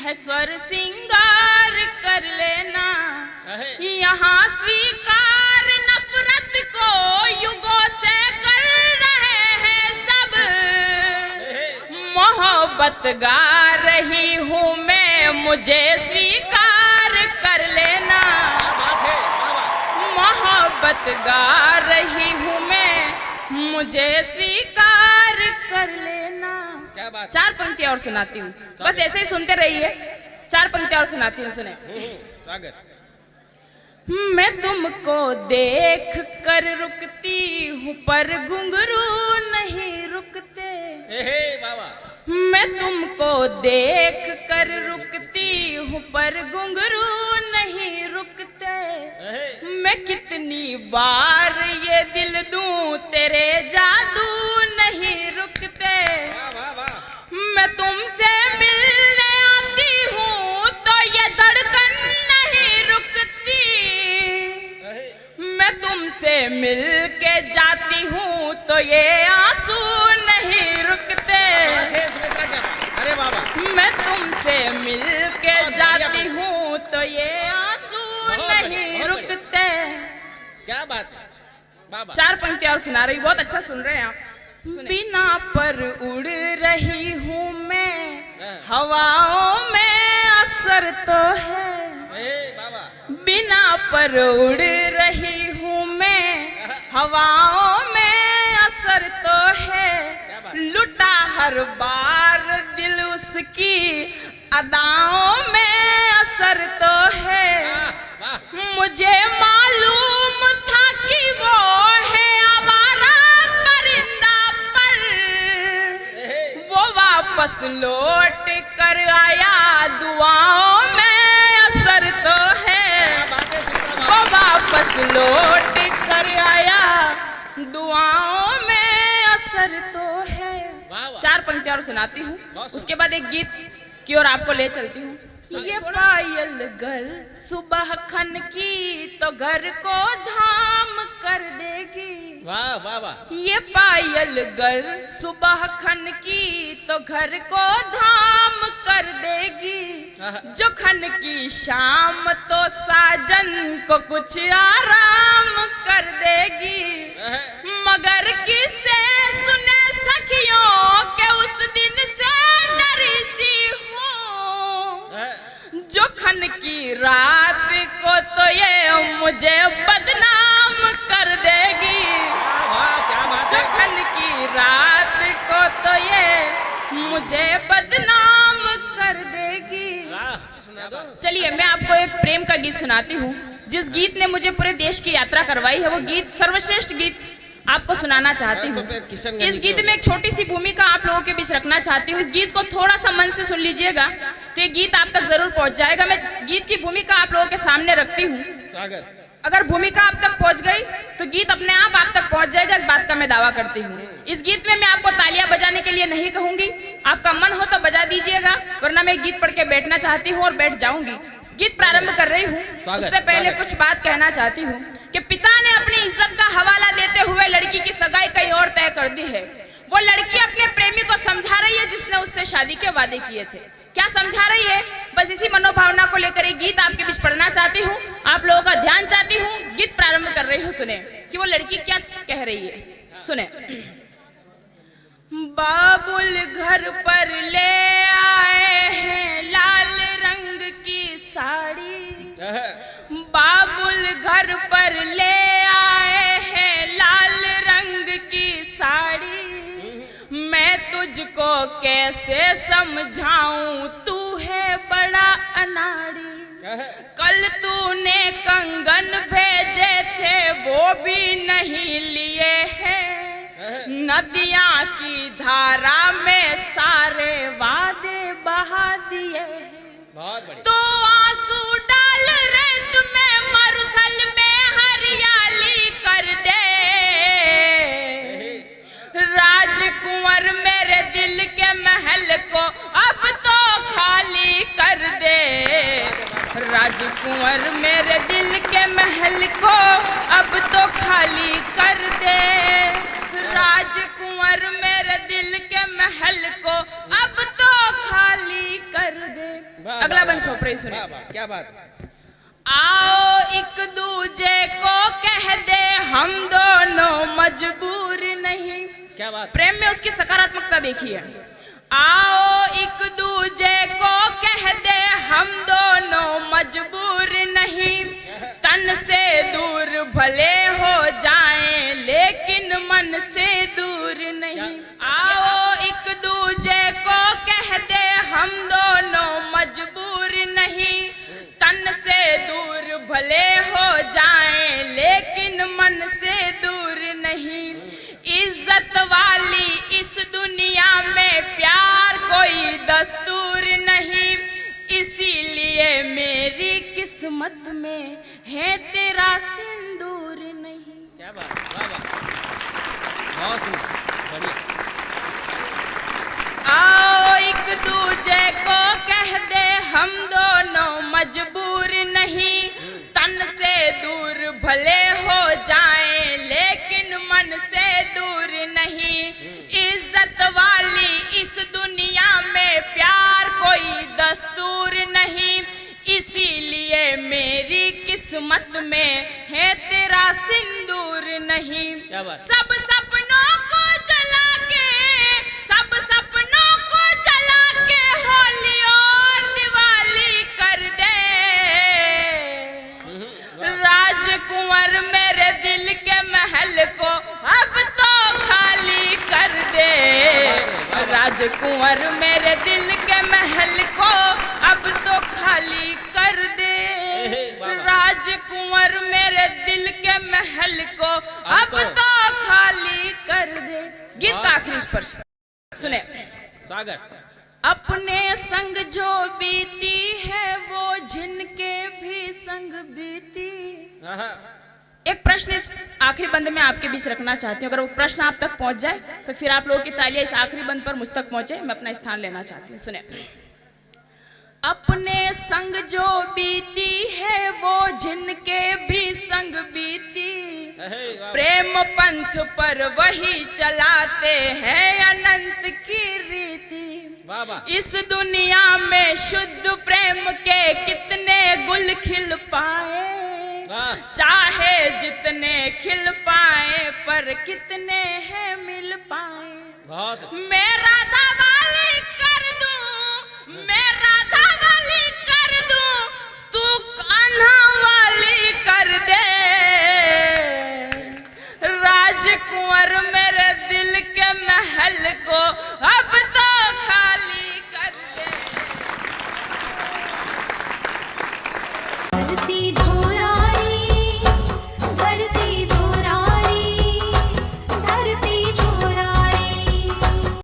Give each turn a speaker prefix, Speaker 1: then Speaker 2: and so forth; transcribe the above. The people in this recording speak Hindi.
Speaker 1: है स्वर सिंगार कर लेना, यहाँ स्वीकार नफरत को युगों से कर रहे हैं सब। मोहब्बत गा रही हूँ मैं, मुझे स्वीकार कर लेना। मोहब्बत गा रही हूँ मैं, मुझे स्वीकार कर लेना।
Speaker 2: क्या बात?
Speaker 1: 4 पंक्तियां और सुनाती हूँ, बस ऐसे ही सुनते रहिए। 4 पंक्तियां और सुनाती हूँ, सुने।
Speaker 2: स्वागत।
Speaker 1: मैं तुमको देख कर रुकती हूँ पर घुंघरू नहीं रुकते।
Speaker 2: बाबा।
Speaker 1: मैं तुमको देख कर रुकती हूँ पर घुंघरू नहीं रुकते। मैं कितनी बार ये दिल दूं, तेरे जादू नहीं रुकते। मैं तुमसे मिलने आती हूँ तो ये धड़कन नहीं रुकती। मैं तुमसे मिल के जाती हूँ तो ये आंसू नहीं रुकते।
Speaker 2: अरे बाबा।
Speaker 1: मैं तुमसे मिल के जाती हूँ तो ये आंसू नहीं रुकते।
Speaker 2: क्या बात है बाबा।
Speaker 1: 4 पंक्तियां और सुना रही, बहुत अच्छा सुन रहे हैं आप। बिना पर उड़ रही हूँ मैं, हवाओं में असर तो है। बिना पर उड़ रही हूँ मैं, हवाओं में असर तो है। लुटा हर बार दिल उसकी अदाओं में असर तो है। मुझे मालूम था कि वो है आवारा परिंदा, पर वो वापस लौट कर आया, दुआओं में असर तो है। वो वापस लौट कर आया, दुआओं में असर तो है। 4 पंक्तियां और सुनाती हूँ, उसके बाद एक गीत की ओर आपको ले चलती हूँ। ये पायल घर सुबह खन की तो घर को धाम कर देगी।
Speaker 2: वाह वाह वाह।
Speaker 1: ये पायल घर सुबह खन की तो घर को धाम कर देगी। जो खन की शाम तो साजन को कुछ आराम कर देगी। मगर किसे सुने सखियों के उस दिन से डरी सी हूँ। जो खन की रात को तो ये मुझे बदनाम कर देगी। जो खन की रात को तो ये मुझे बदनाम कर देगी। चलिए मैं आपको एक प्रेम का गीत सुनाती हूँ, जिस गीत ने मुझे पूरे देश की यात्रा करवाई है। वो गीत सर्वश्रेष्ठ गीत आपको सुनाना चाहती हूँ। इस गीत में एक छोटी सी भूमिका आप लोगों के बीच रखना चाहती हूँ। इस गीत को थोड़ा सा मन से सुन लीजिएगा तो ये गीत आप तक जरूर पहुंच जाएगा। मैं गीत की भूमिका आप लोगों के सामने रखती हूँ। अगर भूमिका आप तक पहुंच गई तो गीत अपने आप तक पहुंच जाएगा, इस बात का मैं दावा करती हूँ। इस गीत में मैं आपको तालियां बजाने के लिए नहीं कहूंगी, आपका मन हो तो बजा दीजिएगा, वरना मैं गीत पढ़ के बैठना चाहती हूँ और बैठ जाऊंगी। गीत प्रारंभ कर रही हूँ, उससे पहले कुछ बात कहना चाहती हूँ कि पिता ने अपनी इज्जत का हवाला देते हुए लड़की की सगाई कहीं और तय कर दी है। वो लड़की अपने प्रेमी को समझा रही है जिसने उससे शादी के वादे किए थे। क्या समझा रही है? बस इसी मनोभावना को लेकर एक गीत आपके बीच पढ़ना चाहती हूँ, आप लोगों का ध्यान चाहती हूँ। गीत प्रारंभ कर रही हूँ, सुने कि वो लड़की क्या कह रही है। सुने। बाबुल घर पर ले आए हैं लाल रंग की साड़ी। बाबुल घर पर ले आए हैं लाल रंग की साड़ी। मैं तुझको कैसे समझाऊं, तू है बड़ा अनाड़ी। कल तूने कंगन भेजे थे वो भी नहीं लिए हैं। नदियां की धारा में सारे वादे बहा दिए हैं। तो आंसू डाल रेत में मरुथल में हरियाली कर दे। राजकुंवर मेरे दिल के महल को अब तो खाली कर दे। राजकुंवर मेरे दिल के महल को अब तो खाली कर दे। राजकुंवर मेरे दिल के महल को अब तो खाली कर दे। अगला बंद सोपरे सुने।
Speaker 2: वाह वाह क्या बात है।
Speaker 1: आओ एक दूजे को कह दे हम दोनों मजबूर नहीं।
Speaker 2: क्या बात।
Speaker 1: प्रेम में उसकी सकारात्मकता देखिए। आओ एक दूजे को कह दे हम दोनों मजबूर नहीं। तन से दूर भले हो जाएं लेकिन मन से दूर नहीं। आओ एक दूजे को कह दे हम दोनों मजबूर नहीं। तन से दूर भले हो जाएं लेकिन मन से दूर नहीं। इज्जत वाली इस दुनिया में प्यार कोई दस्तूर नहीं। इसीलिए मेरी किस्मत में है तेरा सिंदूर नहीं।
Speaker 2: क्या बात। वाह वाह बहुत सुंदर बढ़िया।
Speaker 1: आओ एक दूजे को कह दे हम दोनों मजबूर नहीं। तन से दूर भले हो जाएं लेकिन मन से दूर नहीं। इज्जत वाली इस दुनिया में प्यार कोई दस्तूर नहीं। इसीलिए मेरी किस्मत में है तेरा सिंदूर नहीं। सब सपनों को जला के, सब सपनों को जला के होली और दिवाली कर दे। राजकुंवर मेरे दिल के महल को अब तो खाली कर दे। राजकुंवर मेरे दिल के महल को अब तो खाली कर दे। राजकुंवर मेरे दिल के महल को अब तो खाली कर दे। गीत का आखिरी स्पर्श सुने।
Speaker 2: सागर।
Speaker 1: अपने संग जो बीती है वो जिनके भी संग बीती। एक प्रश्न इस आखिरी बंद में आपके बीच रखना चाहती हूँ। अगर वो प्रश्न आप तक पहुंच जाए तो फिर आप लोगों की तालियां इस आखिरी बंद पर मुझ तक पहुंचे। मैं अपना स्थान लेना चाहती हूँ। सुने। अपने संग जो बीती है वो जिनके भी संग बीती। प्रेम पंथ पर वही चलाते हैं अनंत की रीति। इस दुनिया में शुद्ध प्रेम के कितने गुल खिल पाए। चाहे जितने खिल पाए पर कितने हैं मिल पाए।